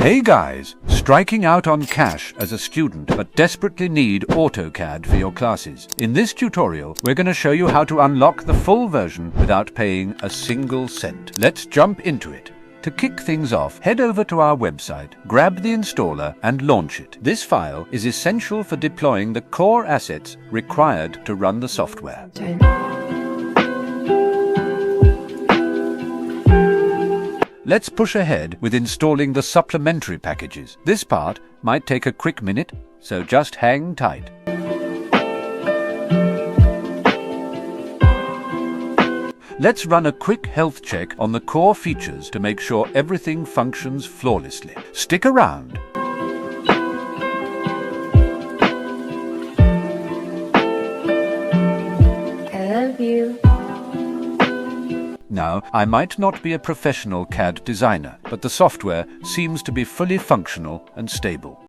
Hey guys, striking out on cash as a student but desperately need AutoCAD for your classes. In this tutorial, we're going to show you how to unlock the full version without paying a single cent. Let's jump into it. To kick things off, head over to our website, grab the installer and launch it. This file is essential for deploying the core assets required to run the software. Let's push ahead with installing the supplementary packages. This part might take a quick minute, so just hang tight. Let's run a quick health check on the core features to make sure everything functions flawlessly. Stick around. I love you. Now, I might not be a professional CAD designer, but the software seems to be fully functional and stable.